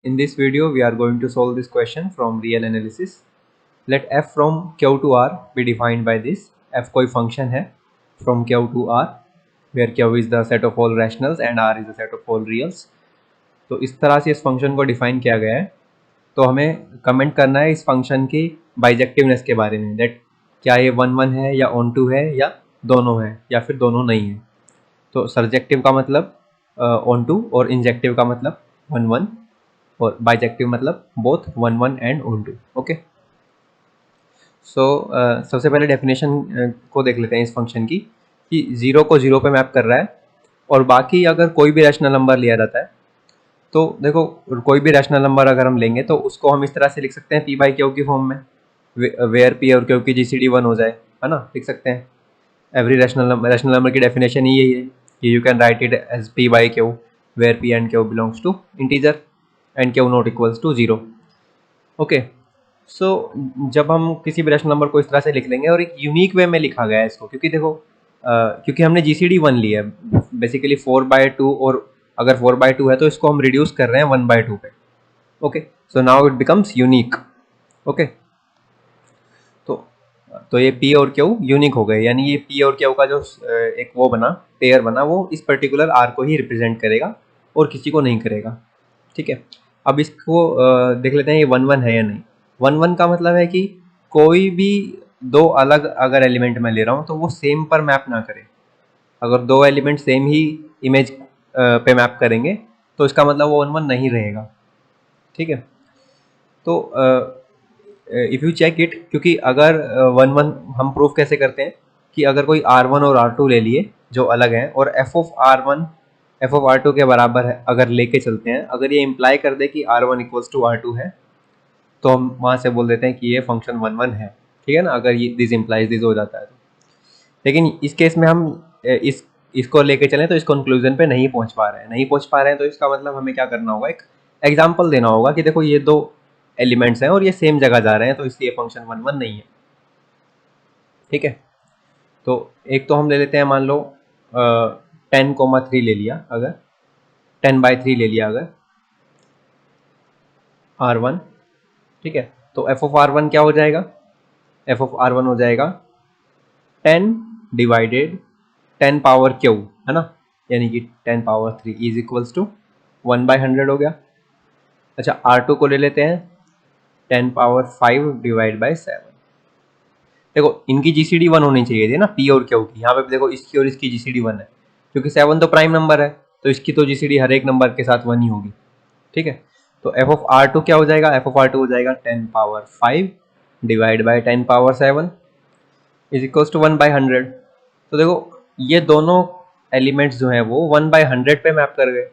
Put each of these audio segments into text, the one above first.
In this video, we are going to solve this question from real analysis. Let f from q to r be defined by this. F कोई function है from q to r, where q is the set of all rationals and r is the set of all reals. तो इस तरह से इस function को define किया गया है. तो हमें कमेंट करना है इस फंक्शन की बाइजेक्टिवनेस के बारे में, दैट क्या ये 1 1 है या ऑन टू है या दोनों है या फिर दोनों नहीं है. तो सर्जेक्टिव का मतलब ऑन टू और इंजेक्टिव का मतलब 1 1 और बाइजेक्टिव मतलब both 1 1 and onto. Okay, so सबसे पहले डेफिनेशन को देख लेते हैं इस फंक्शन की कि 0 को 0 पे मैप कर रहा है और बाकी अगर कोई भी रैशनल नंबर लिया जाता है तो देखो कोई भी रैशनल नंबर अगर हम लेंगे तो उसको हम इस तरह से लिख सकते हैं पी बाई क्यू की फॉर्म में, वेयर पी और क्यू की जीसीडी 1 हो जाए, है ना, लिख सकते हैं. एवरी रैशनल नंबर की डेफिनेशन ही यही है कि you can write it as p by q where p and q belongs to integer and q not equals to 0. Okay, so जब हम किसी भी रैशनल नंबर को इस तरह से लिख लेंगे और एक यूनिक वे में लिखा गया है इसको, क्योंकि देखो क्योंकि हमने जीसीडी 1 ली है बेसिकली 4/2, और अगर 4/2 है तो इसको हम रिड्यूस कर रहे हैं 1/2 पे. Okay, so now it becomes unique. Okay, तो ये पी और क्यू यूनिक हो गए, यानी ये पी और क्यू का जो एक वो बना पेयर बना वो इस पर्टिकुलर आर को ही रिप्रेजेंट करेगा और किसी को नहीं करेगा. ठीक है, अब इसको देख लेते हैं ये 1 1 है या नहीं. 1 1 का मतलब है कि कोई भी दो अलग अगर एलिमेंट मैं ले रहा हूँ तो वो सेम पर मैप ना करे. अगर दो एलिमेंट सेम ही इमेज पे मैप करेंगे तो इसका मतलब वो 1 1 नहीं रहेगा. ठीक है, तो इफ़ यू चेक इट, क्योंकि अगर 1 1 हम प्रूफ कैसे करते हैं कि अगर कोई R1 और R2 ले लिए जो अलग हैं और f of R1 f of R2 के बराबर है अगर लेके चलते हैं, अगर ये इम्प्लाई कर दे कि R1 इक्वल्स टू R2 है तो हम वहाँ से बोल देते हैं कि ये फंक्शन 1 1 है. ठीक है ना, अगर ये दिस इम्प्लाइज दिस हो जाता है तो. लेकिन इस केस में हम इसको लेके चलें तो इस कंक्लूजन पे नहीं पहुंच पा रहे हैं तो इसका मतलब हमें क्या करना होगा, एक एग्जांपल देना होगा कि देखो ये दो एलिमेंट्स हैं और ये सेम जगह जा रहे हैं तो इसलिए फंक्शन 1 1 नहीं है. ठीक है, तो एक तो हम ले लेते हैं, मान लो 10,3 ले लिया, अगर 10/3 ले लिया अगर R1. ठीक है, तो f ऑफ R1 क्या हो जाएगा, f ऑफ R1 हो जाएगा 10 डिवाइडेड 10 पावर क्यू, है ना, यानी कि 10 पावर 3 इज इक्वल्स टू 1/100 हो गया. अच्छा, R2 को ले लेते हैं 10 पावर 5 डिवाइड बाई 7. देखो इनकी जीसीडी 1 होनी चाहिए थी ना, पी और क्यू की. यहाँ पे देखो इसकी और इसकी जीसीडी 1 है क्योंकि 7 तो प्राइम नंबर है तो इसकी तो जीसीडी हर एक नंबर के साथ 1 ही होगी. ठीक है, तो एफ ऑफ R2 क्या हो जाएगा, एफ ऑफ R2 हो जाएगा 10 power 5 divide by 10 power 7 is equals to 1/100. तो देखो ये दोनों एलिमेंट्स जो हैं वो 1/100 पे मैप कर गए,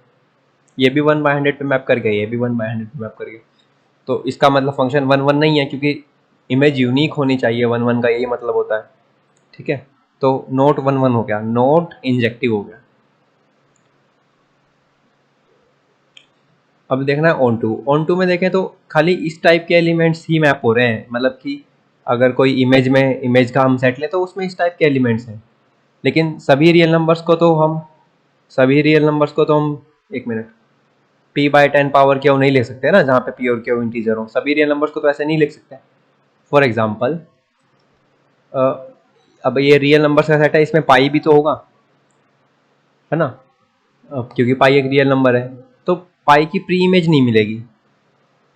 ये भी 1/100 पे मैप कर गए, ये भी 1/100 पे मैप कर गए. तो इसका मतलब फंक्शन 1 1 नहीं है क्योंकि इमेज यूनिक होनी चाहिए, 1 1 का यही मतलब होता है. ठीक है, तो नोट 1 1 हो गया, नोट इंजेक्टिव हो गया. अब देखना है ऑन टू में देखें तो खाली इस टाइप के एलिमेंट्स ही मैप हो रहे हैं, मतलब कि अगर कोई इमेज का हम सेट लें तो उसमें इस टाइप के एलिमेंट्स हैं. लेकिन सभी रियल नंबर्स को तो हम एक मिनट p/10 पावर क्यू नहीं ले सकते ना, जहाँ पे p और q इंटीजर हो. सभी रियल नंबर्स को तो ऐसे नहीं लिख सकते. फॉर एग्जाम्पल अब ये रियल नंबर्स का सेट है, इसमें पाई भी तो होगा, है ना, क्योंकि पाई एक रियल नंबर है. तो पाई की प्री इमेज नहीं मिलेगी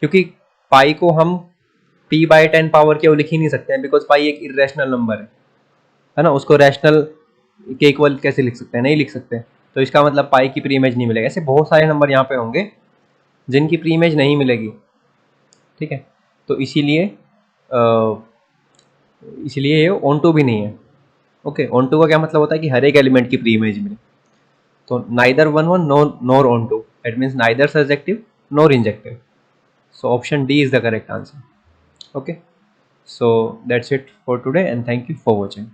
क्योंकि पाई को हम p/10 पावर क्यू लिख ही नहीं सकते हैं, बिकॉज पाई एक इरेशनल नंबर है ना, उसको रैशनल के इक्वल कैसे लिख सकते हैं, नहीं लिख सकते. तो इसका मतलब पाई की प्री इमेज नहीं मिलेगा. ऐसे बहुत सारे नंबर यहाँ पे होंगे जिनकी प्री इमेज नहीं मिलेगी. ठीक है, तो इसीलिए ये ऑन टू भी नहीं है. ओके, ऑन टू का क्या मतलब होता है कि हर एक एलिमेंट की प्री इमेज मिले. तो neither 1 1 nor onto, it means neither surjective nor injective. So option D is the correct answer. Okay, so that's it for today and thank you for watching.